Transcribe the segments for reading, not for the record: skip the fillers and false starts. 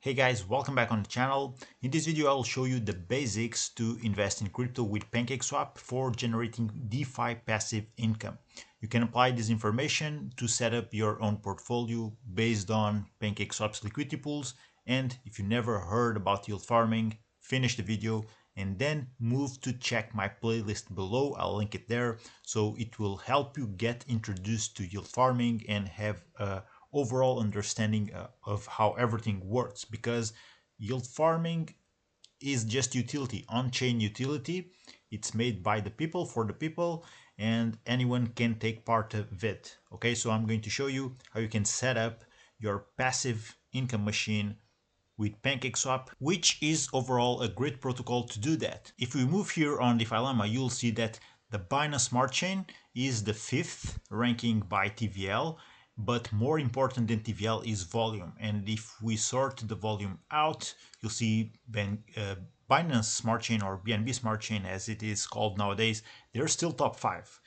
Hey guys, welcome back on the channel. In this video I'll show you the basics to invest in crypto with PancakeSwap for generating DeFi passive income. You can apply this information to set up your own portfolio based on PancakeSwap's liquidity pools, and if you never heard about yield farming, finish the video and then move to check my playlist below. I'll link it there, so it will help you get introduced to yield farming and have a overall understanding of how everything works, because yield farming is just utility, on-chain utility. It's made by the people for the people and anyone can take part of it. Okay, so I'm going to show you how you can set up your passive income machine with PancakeSwap, which is overall a great protocol to do that. If we move here on DeFi Llama, you'll see that the Binance Smart Chain is the 5th ranking by TVL, but more important than TVL is volume. And if we sort the volume out, you'll see Binance Smart Chain, or BNB Smart Chain as it is called nowadays, they're still top 5.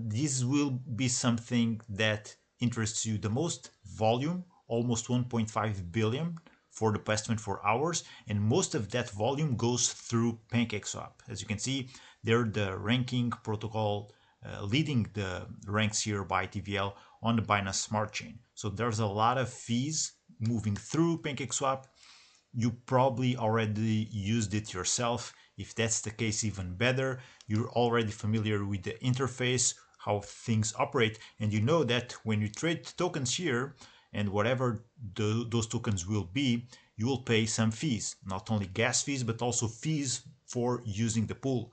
This will be something that interests you the most. Volume, almost 1.5 billion for the past 24 hours, and most of that volume goes through PancakeSwap. As you can see, they're the ranking protocol leading the ranks here by TVL on the Binance Smart Chain. So there's a lot of fees moving through PancakeSwap. You probably already used it yourself. If that's the case, even better. You're already familiar with the interface, how things operate, and you know that when you trade tokens here, and whatever those tokens will be, you will pay some fees, not only gas fees, but also fees for using the pool.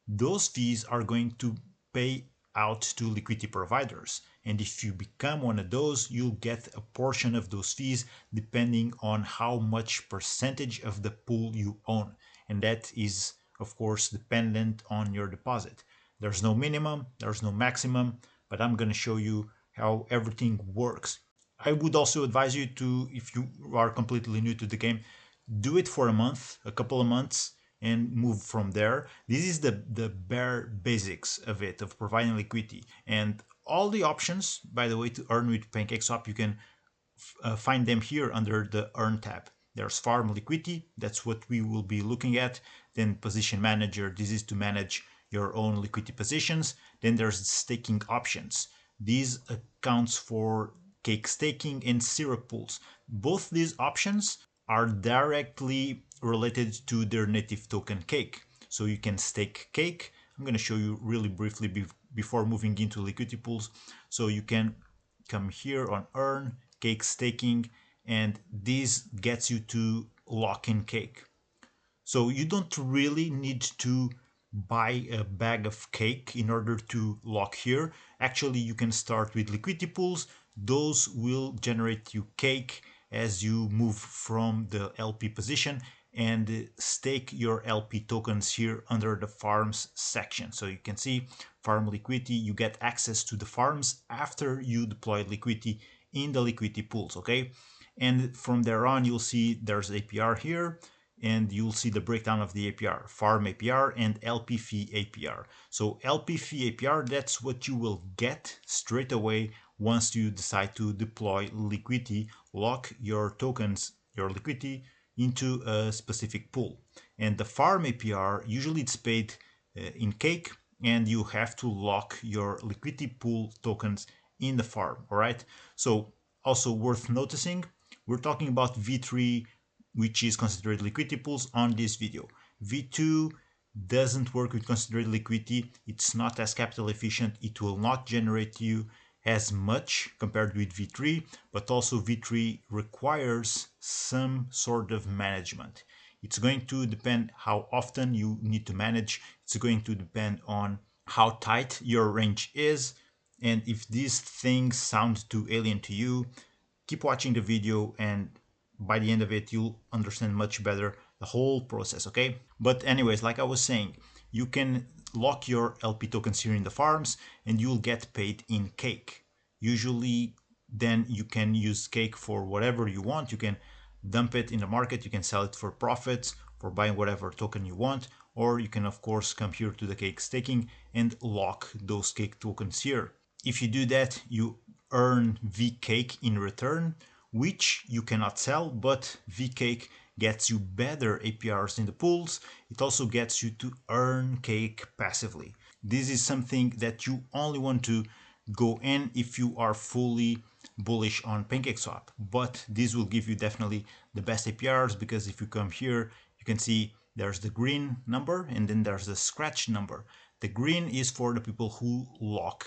Those fees are going to pay out to liquidity providers. And if you become one of those, you'll get a portion of those fees depending on how much percentage of the pool you own. And that is, of course, dependent on your deposit. There's no minimum, there's no maximum, but I'm going to show you how everything works. I would also advise you to, if you are completely new to the game, do it for a month, a couple of months, and move from there. This is the bare basics of it, of providing liquidity. And all the options, by the way, to earn with PancakeSwap, you can find them here under the Earn tab. There's Farm Liquidity, that's what we will be looking at. Then Position Manager, this is to manage your own liquidity positions. Then there's Staking Options. These accounts for cake staking and syrup pools. Both these options are directly related to their native token cake. So you can stake cake. I'm going to show you really briefly before moving into liquidity pools. So you can come here on Earn, Cake Staking, and this gets you to lock in cake. So you don't really need to buy a bag of cake in order to lock here. Actually, you can start with liquidity pools. Those will generate you cake as you move from the LP position and stake your LP tokens here under the farms section. So you can see farm liquidity, you get access to the farms after you deploy liquidity in the liquidity pools, okay? And from there on, you'll see there's APR here, and you'll see the breakdown of the APR, farm APR and LP fee APR. So LP fee APR, that's what you will get straight away once you decide to deploy liquidity, lock your tokens, your liquidity into a specific pool. And the farm APR, usually it's paid in cake, and you have to lock your liquidity pool tokens in the farm, all right? So also worth noticing, we're talking about V3, which is considered liquidity pools on this video. V2 doesn't work with considered liquidity. It's not as capital efficient. It will not generate you as much compared with V3, but also V3 requires some sort of management. It's going to depend how often you need to manage. It's going to depend on how tight your range is. And if these things sound too alien to you, keep watching the video, and by the end of it, you'll understand much better the whole process, okay? But anyways, like I was saying, you can lock your LP tokens here in the farms and you'll get paid in cake. Usually, then you can use cake for whatever you want. You can dump it in the market, you can sell it for profits, for buying whatever token you want, or you can of course come here to the cake staking and lock those cake tokens here. If you do that, you earn V cake in return, which you cannot sell, but VCake gets you better APRs in the pools. It also gets you to earn cake passively. This is something that you only want to go in if you are fully bullish on PancakeSwap, but this will give you definitely the best APRs, because if you come here, you can see there's the green number and then there's the scratch number. The green is for the people who lock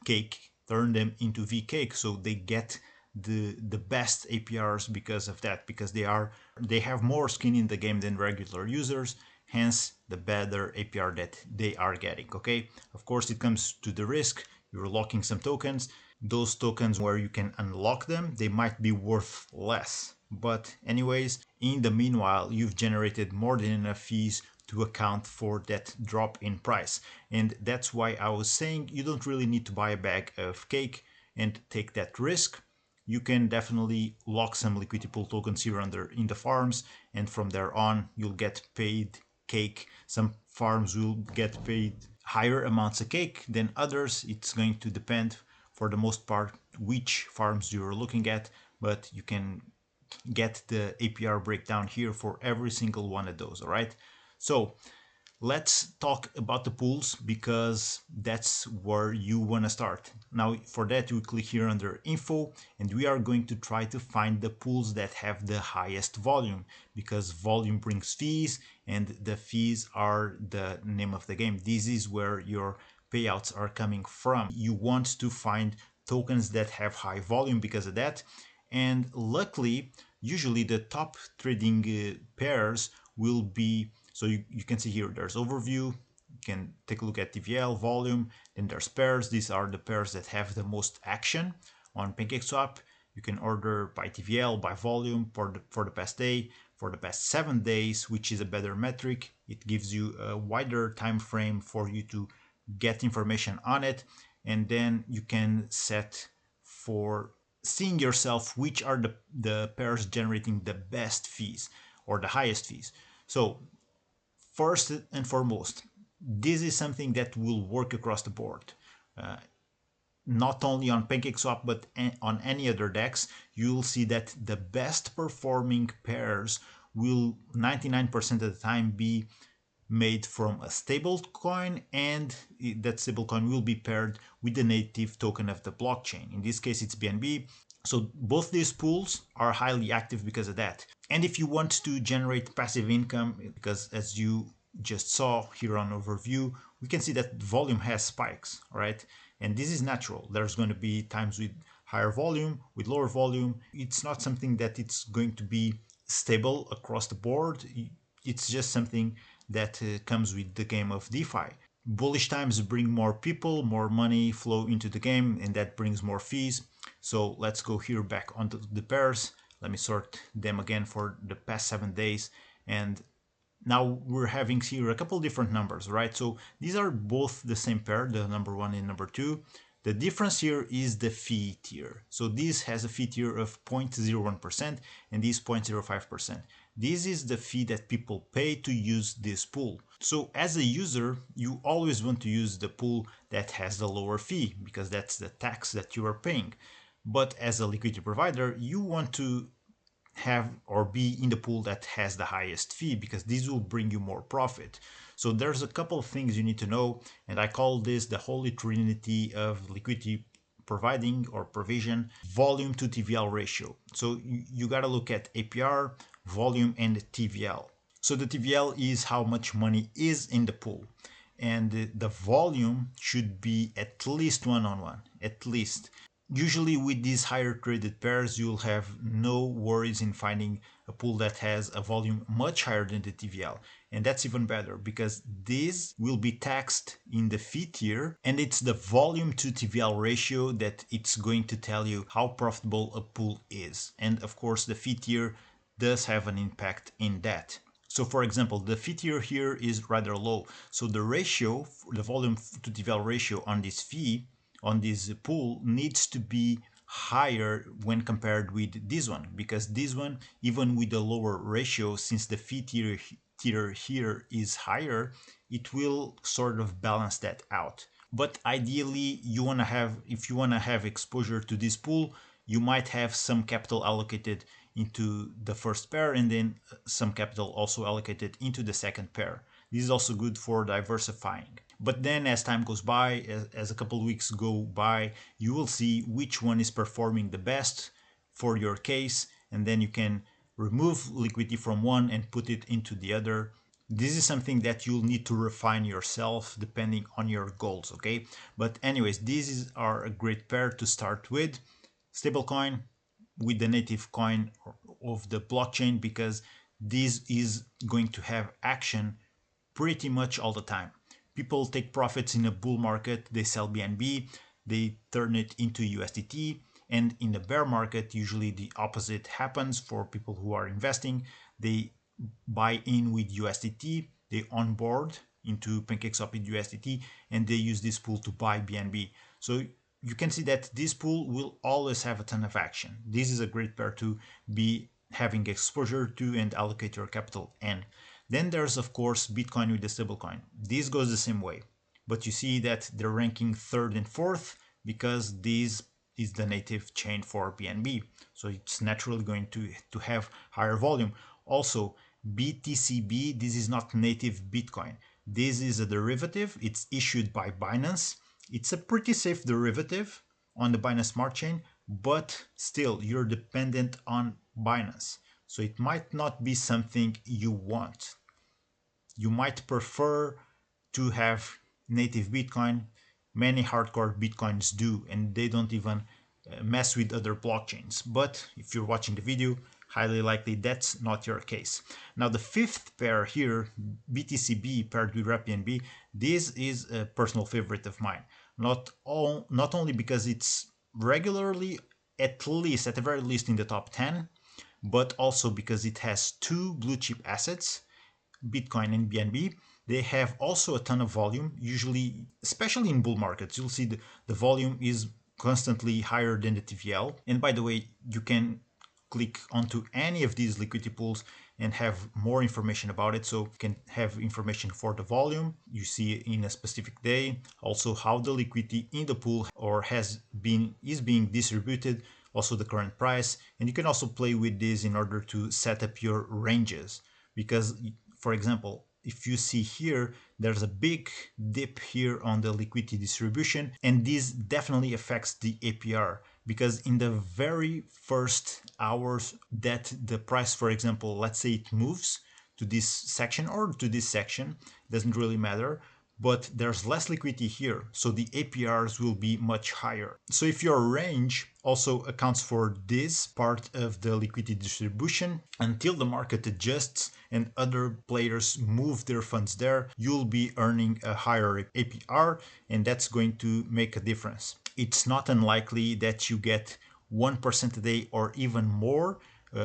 cake, turn them into VCake, so they get the best APRs because of that, because they have more skin in the game than regular users, hence the better APR that they are getting. Okay, of course it comes to the risk. You're locking some tokens. Those tokens, where you can unlock them, they might be worth less, but anyways, in the meanwhile, you've generated more than enough fees to account for that drop in price. And that's why I was saying you don't really need to buy a bag of cake and take that risk. You can definitely lock some liquidity pool tokens here in the farms, and from there on you'll get paid cake. Some farms will get paid higher amounts of cake than others. It's going to depend for the most part which farms you're looking at, but you can get the APR breakdown here for every single one of those. All right, so let's talk about the pools, because that's where you want to start. Now for that, you click here under info, and we are going to try to find the pools that have the highest volume, because volume brings fees, and the fees are the name of the game. This is where your payouts are coming from. You want to find tokens that have high volume because of that, and luckily usually the top trading pairs will be, so you can see here there's overview, you can take a look at TVL, volume, then there's pairs. These are the pairs that have the most action on PancakeSwap. You can order by TVL, by volume, for the past day, for the past 7 days, which is a better metric. It gives you a wider time frame for you to get information on it, and then you can set for seeing yourself which are the pairs generating the best fees or the highest fees. So first and foremost, this is something that will work across the board. Not only on PancakeSwap, but on any other DEX, you'll see that the best performing pairs will 99% of the time be made from a stable coin, and that stable coin will be paired with the native token of the blockchain. In this case, it's BNB. So both these pools are highly active because of that. And if you want to generate passive income, because as you just saw here on overview, we can see that volume has spikes, right? And this is natural. There's going to be times with higher volume, with lower volume. It's not something that it's going to be stable across the board. It's just something that comes with the game of DeFi. Bullish times bring more people, more money flow into the game, and that brings more fees. So let's go here back onto the pairs. Let me sort them again for the past 7 days. And now we're having here a couple different numbers, right? So these are both the same pair, the number 1 and number 2. The difference here is the fee tier. So this has a fee tier of 0.01% and this 0.05%. This is the fee that people pay to use this pool. So as a user, you always want to use the pool that has the lower fee, because that's the tax that you are paying. But as a liquidity provider, you want to have or be in the pool that has the highest fee, because this will bring you more profit. So there's a couple of things you need to know, and I call this the holy trinity of liquidity providing or provision: volume to TVL ratio. So you got to look at APR, volume, and TVL. So the TVL is how much money is in the pool, and the volume should be at least 1-on-1, at least. Usually with these higher traded pairs, you'll have no worries in finding a pool that has a volume much higher than the TVL. And that's even better, because this will be taxed in the fee tier, and it's the volume to TVL ratio that it's going to tell you how profitable a pool is. And of course, the fee tier does have an impact in that. So for example, the fee tier here is rather low. So the ratio, the volume to TVL ratio on this fee, on this pool, needs to be higher when compared with this one, because this one, even with the lower ratio, since the fee tier here is higher, it will sort of balance that out. But ideally, you want to have, if you want to have exposure to this pool, you might have some capital allocated into the first pair and then some capital also allocated into the second pair. This is also good for diversifying. But then as time goes by, as a couple of weeks go by, you will see which one is performing the best for your case, and then you can remove liquidity from one and put it into the other. This is something that you'll need to refine yourself depending on your goals, okay? But anyways, these are a great pair to start with. Stablecoin with the native coin of the blockchain, because this is going to have action pretty much all the time. People take profits in a bull market, they sell BNB, they turn it into USDT, and in the bear market, usually the opposite happens for people who are investing. They buy in with USDT, they onboard into PancakeSwap with USDT, and they use this pool to buy BNB. So you can see that this pool will always have a ton of action. This is a great pair to be having exposure to and allocate your capital in. Then there's of course Bitcoin with the stablecoin. This goes the same way, but you see that they're ranking third and fourth because this is the native chain for BNB. So it's naturally going to have higher volume. Also, BTCB, this is not native Bitcoin. This is a derivative. It's issued by Binance. It's a pretty safe derivative on the Binance Smart Chain, but still you're dependent on Binance. So it might not be something you want. You might prefer to have native Bitcoin. Many hardcore Bitcoins do, and they don't even mess with other blockchains. But if you're watching the video, highly likely that's not your case. Now the fifth pair here, BTCB paired with BNB, this is a personal favorite of mine. Not only because it's regularly, at the very least in the top 10, but also because it has two blue chip assets, Bitcoin and BNB. They have also a ton of volume, usually, especially in bull markets. You'll see the volume is constantly higher than the TVL. And by the way, you can click onto any of these liquidity pools and have more information about it. So you can have information for the volume you see in a specific day, also how the liquidity in the pool or is being distributed, also the current price. And you can also play with this in order to set up your ranges, because for example, if you see here, there's a big dip here on the liquidity distribution, and this definitely affects the APR, because in the very first hours that the price, for example, let's say it moves to this section or to this section, doesn't really matter, but there's less liquidity here, so the APRs will be much higher. So if your range also accounts for this part of the liquidity distribution, until the market adjusts and other players move their funds there, you'll be earning a higher APR, and that's going to make a difference. It's not unlikely that you get 1% a day or even more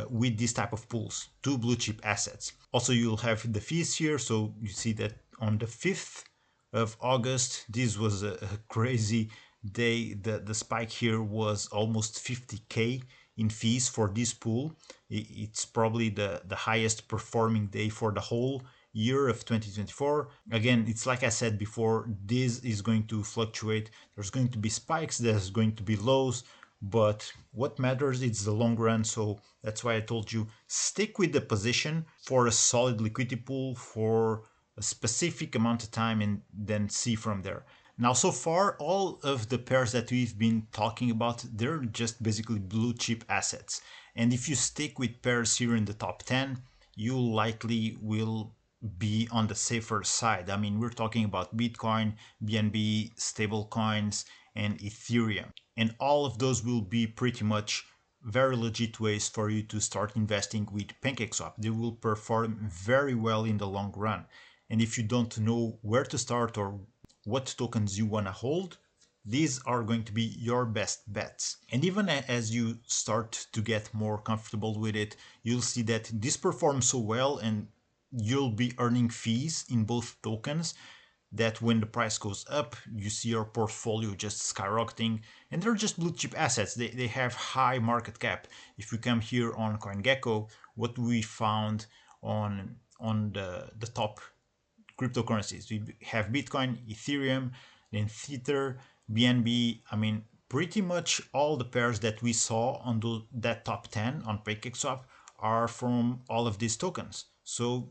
with this type of pools, two blue chip assets. Also, you'll have the fees here, so you see that on the 5th of August, this was a crazy day. The spike here was almost 50K in fees for this pool. It's probably the highest performing day for the whole year of 2024. Again, it's like I said before, this is going to fluctuate. There's going to be spikes, there's going to be lows, but what matters is the long run. So that's why I told you, stick with the position for a solid liquidity pool for a specific amount of time and then see from there. Now, so far, all of the pairs that we've been talking about, they're just basically blue chip assets. And if you stick with pairs here in the top 10, you likely will be on the safer side. I mean, we're talking about Bitcoin, BNB, stable coins, and Ethereum. And all of those will be pretty much very legit ways for you to start investing with PancakeSwap. They will perform very well in the long run. And if you don't know where to start or what tokens you want to hold, these are going to be your best bets. And even as you start to get more comfortable with it, you'll see that this performs so well and you'll be earning fees in both tokens that when the price goes up, you see your portfolio just skyrocketing. And they're just blue chip assets. They have high market cap. If you come here on CoinGecko, what we found on the top cryptocurrencies, we have Bitcoin, Ethereum, then Tether, BNB. I mean, Pretty much all the pairs that we saw on that top 10 on PancakeSwap are from all of these tokens. So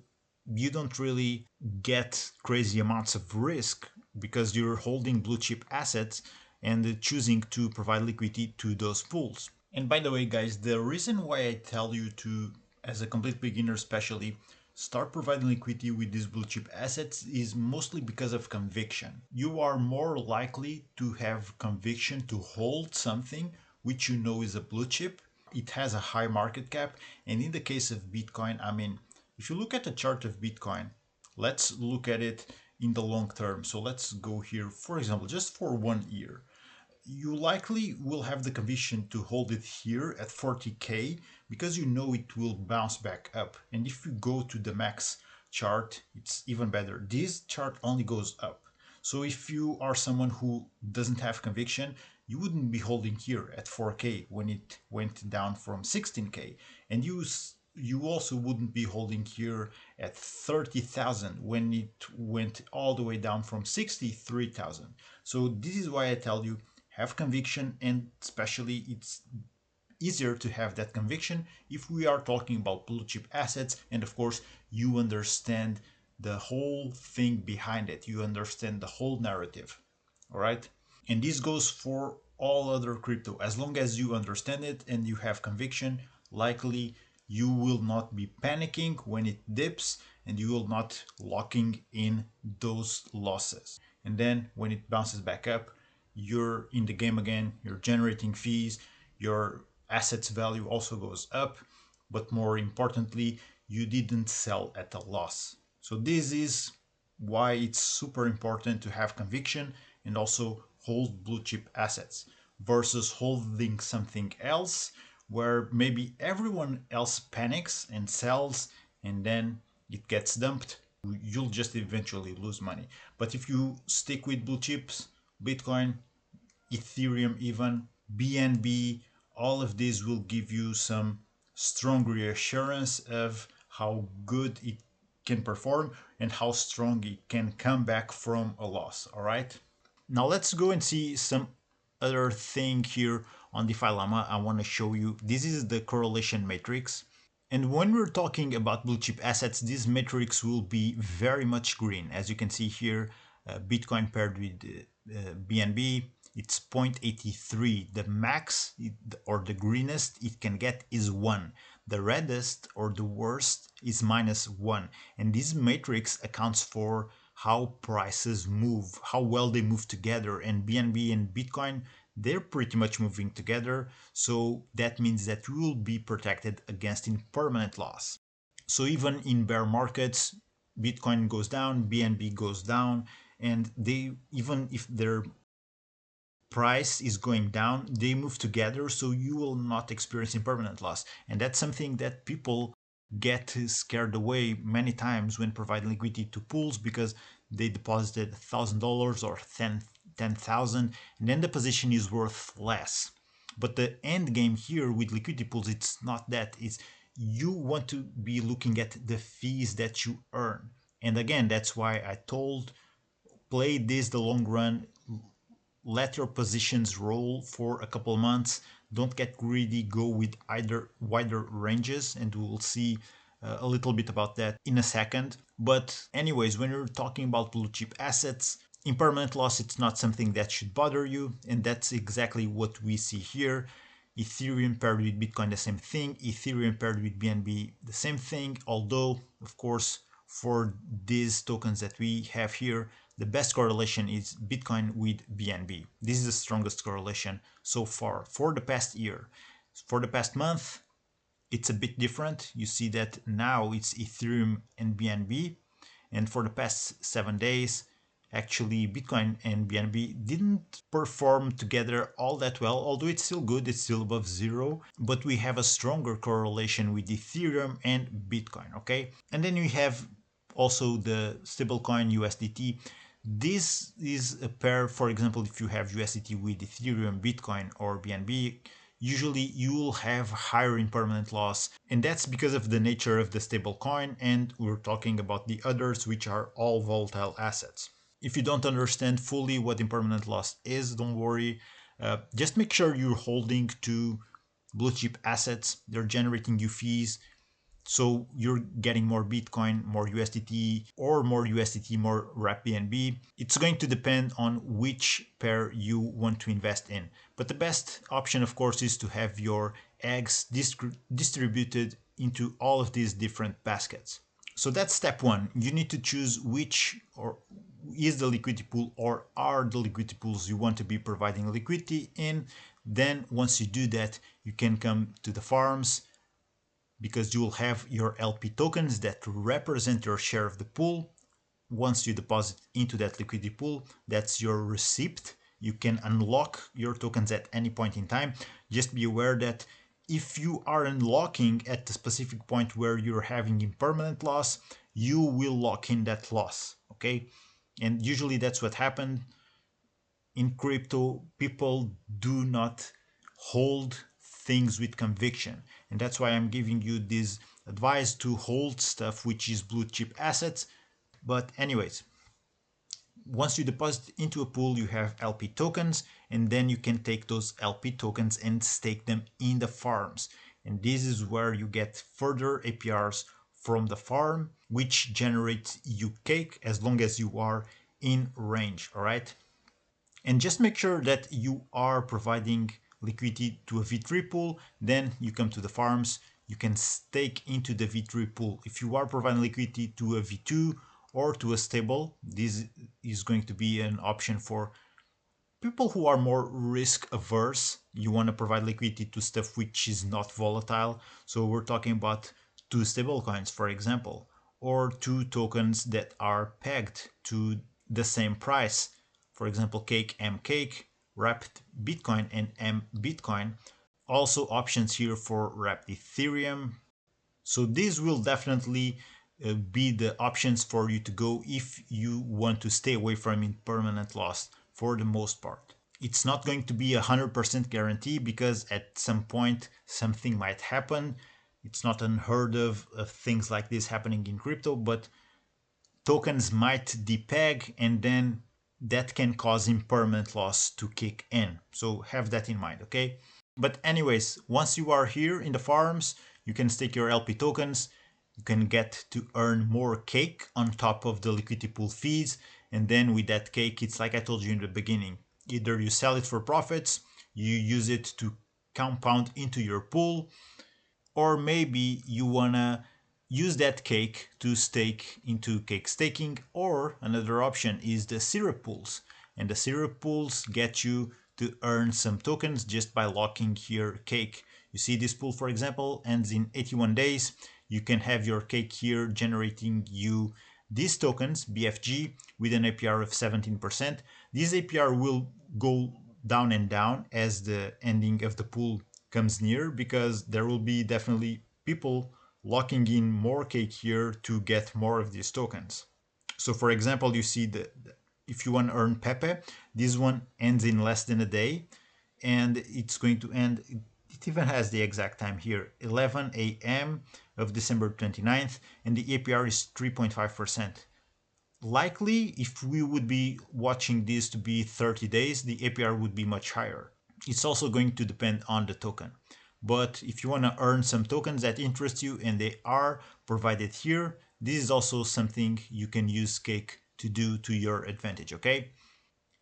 you don't really get crazy amounts of risk because you're holding blue chip assets and choosing to provide liquidity to those pools. And by the way, guys, the reason why I tell you to, as a complete beginner especially, start providing liquidity with these blue chip assets is mostly because of conviction. You are more likely to have conviction to hold something which you know is a blue chip. It has a high market cap. And in the case of Bitcoin, I mean, if you look at the chart of Bitcoin, let's look at it in the long term. So let's go here, for example, just for 1 year. You likely will have the conviction to hold it here at 40K because you know it will bounce back up. And if you go to the max chart, it's even better. This chart only goes up. So if you are someone who doesn't have conviction, you wouldn't be holding here at 4K when it went down from 16K. And you also wouldn't be holding here at 30,000 when it went all the way down from 63,000. So this is why I tell you, have conviction, and especially it's easier to have that conviction if we are talking about blue chip assets, and of course you understand the whole thing behind it, you understand the whole narrative. All right, and this goes for all other crypto. As long as you understand it and you have conviction, likely you will not be panicking when it dips and you will not locking in those losses. And then when it bounces back up, you're in the game again, you're generating fees, your assets value also goes up, but more importantly, you didn't sell at a loss. So this is why it's super important to have conviction and also hold blue chip assets versus holding something else where maybe everyone else panics and sells and then it gets dumped. You'll just eventually lose money. But if you stick with blue chips, Bitcoin, Ethereum, even BNB, all of these will give you some strong reassurance of how good it can perform and how strong it can come back from a loss. All right. Now let's go and see some other thing here on DeFi Llama. I want to show you. This is the correlation matrix. And when we're talking about blue chip assets, this matrix will be very much green. As you can see here, Bitcoin paired with BNB, it's 0.83. The max or the greenest it can get is 1. The reddest or the worst is -1. And this matrix accounts for how prices move, how well they move together. And BNB and Bitcoin, they're pretty much moving together. So that means that you will be protected against impermanent loss. So even in bear markets, Bitcoin goes down, BNB goes down, and they, even if their price is going down, they move together, so you will not experience impermanent loss. And that's something that people get scared away many times when providing liquidity to pools because they deposited $1,000 or 10,000 and then the position is worth less. But the end game here with liquidity pools, it's not that. It's you want to be looking at the fees that you earn. And again, that's why I told play this the long run. Let your positions roll for a couple months. Don't get greedy. Go with either wider ranges, and we'll see a little bit about that in a second. But anyways, when you're talking about blue chip assets, impermanent loss, it's not something that should bother you, and that's exactly what we see here. Ethereum paired with Bitcoin, the same thing. Ethereum paired with BNB, the same thing. Although, of course, for these tokens that we have here, the best correlation is Bitcoin with BNB. This is the strongest correlation so far for the past year. For the past month, it's a bit different. You see that now it's Ethereum and BNB. And for the past 7 days, actually Bitcoin and BNB didn't perform together all that well, although it's still good, it's still above zero, but we have a stronger correlation with Ethereum and Bitcoin, okay? And then we have also the stablecoin USDT. This is a pair, for example, if you have USDT with Ethereum, Bitcoin, or BNB, usually you will have higher impermanent loss, and that's because of the nature of the stablecoin, and we're talking about the others, which are all volatile assets. If you don't understand fully what impermanent loss is, don't worry. Just make sure you're holding to blue chip assets. They're generating you fees. So you're getting more Bitcoin, more USDT, or more USDT, more wrap BNB. It's going to depend on which pair you want to invest in. But the best option, of course, is to have your eggs distributed into all of these different baskets. So that's step one. You need to choose which or is the liquidity pool or are the liquidity pools you want to be providing liquidity in. Then once you do that, you can come to the farms, because you will have your LP tokens that represent your share of the pool. Once you deposit into that liquidity pool, that's your receipt. You can unlock your tokens at any point in time. Just be aware that if you are unlocking at the specific point where you're having impermanent loss, you will lock in that loss, okay? And usually that's what happened in crypto. People do not hold things with conviction, and that's why I'm giving you this advice to hold stuff which is blue chip assets. But anyways, once you deposit into a pool, you have LP tokens, and then you can take those LP tokens and stake them in the farms. And this is where you get further APRs from the farm, which generates you cake as long as you are in range, all right? And just make sure that you are providing liquidity to a V3 pool. Then you come to the farms, you can stake into the V3 pool. If you are providing liquidity to a V2 or to a stable, this is going to be an option for people who are more risk averse. You want to provide liquidity to stuff which is not volatile. So we're talking about two stable coins, for example, or two tokens that are pegged to the same price. For example, Cake, M Cake, Wrapped Bitcoin, and M Bitcoin. Also options here for Wrapped Ethereum. So these will definitely be the options for you to go if you want to stay away from impermanent loss for the most part. It's not going to be 100% guarantee, because at some point something might happen. It's not unheard of things like this happening in crypto, but tokens might depeg, and then that can cause impermanent loss to kick in. So have that in mind, okay? But anyways, once you are here in the farms, you can stake your LP tokens. You can get to earn more cake on top of the liquidity pool fees. And then with that cake, it's like I told you in the beginning. Either you sell it for profits, you use it to compound into your pool, or maybe you wanna use that cake to stake into cake staking. Or another option is the syrup pools, and the syrup pools get you to earn some tokens just by locking your cake. You see this pool, for example, ends in 81 days. You can have your cake here generating you these tokens, BFG, with an APR of 17%. This APR will go down and down as the ending of the pool comes near, because there will be definitely people locking in more cake here to get more of these tokens. So for example, you see if you want to earn Pepe, this one ends in less than a day, and it's going to end, it even has the exact time here, 11 a.m. of December 29th, and the APR is 3.5%. Likely, if we would be watching this to be 30 days, the APR would be much higher. It's also going to depend on the token. But if you want to earn some tokens that interest you and they are provided here, this is also something you can use Cake to do to your advantage, okay?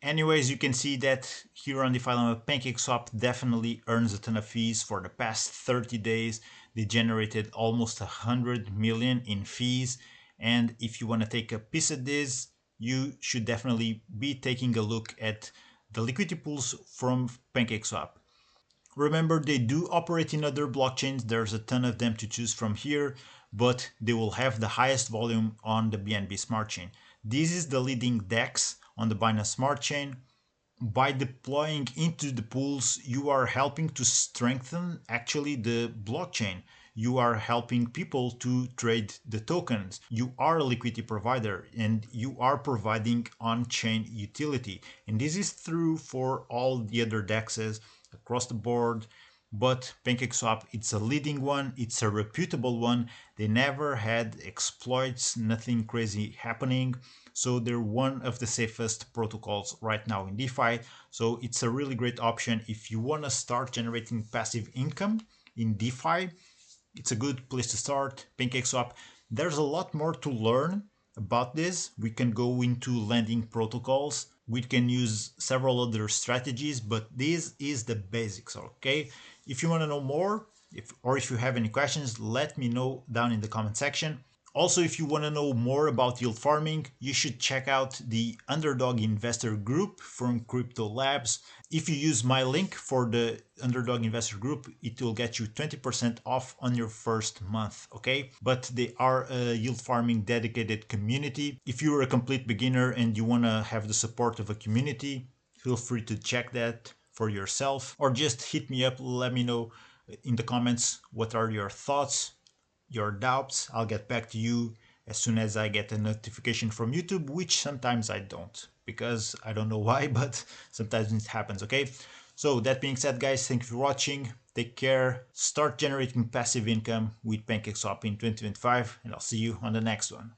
Anyways, you can see that here on DeFi Llama, PancakeSwap definitely earns a ton of fees. For the past 30 days, they generated almost 100 million in fees. And if you want to take a piece of this, you should definitely be taking a look at the liquidity pools from PancakeSwap. Remember, they do operate in other blockchains. There's a ton of them to choose from here, but they will have the highest volume on the BNB Smart Chain. This is the leading DEX on the Binance Smart Chain. By deploying into the pools, you are helping to strengthen actually the blockchain. You are helping people to trade the tokens. You are a liquidity provider, and you are providing on-chain utility. And this is true for all the other DEXs across the board. but PancakeSwap, it's a leading one, it's a reputable one. They never had exploits, nothing crazy happening. So they're one of the safest protocols right now in DeFi. So it's a really great option if you want to start generating passive income in DeFi. It's a good place to start, PancakeSwap. There's a lot more to learn about this. We can go into lending protocols. We can use several other strategies, but this is the basics, okay? If you want to know more, if you have any questions, let me know down in the comment section. Also, if you want to know more about yield farming, you should check out the Underdog investor group from Crypto Labs. If you use my link for the Underdog investor group, it will get you 20% off on your first month, okay? But they are a yield farming dedicated community. If you're a complete beginner and you want to have the support of a community, feel free to check that for yourself, or just hit me up, let me know in the comments what are your thoughts, your doubts. I'll get back to you as soon as I get a notification from YouTube, which sometimes I don't, because I don't know why, but sometimes it happens, okay? So that being said, guys, thank you for watching. Take care. Start generating passive income with PancakeSwap in 2025, and I'll see you on the next one.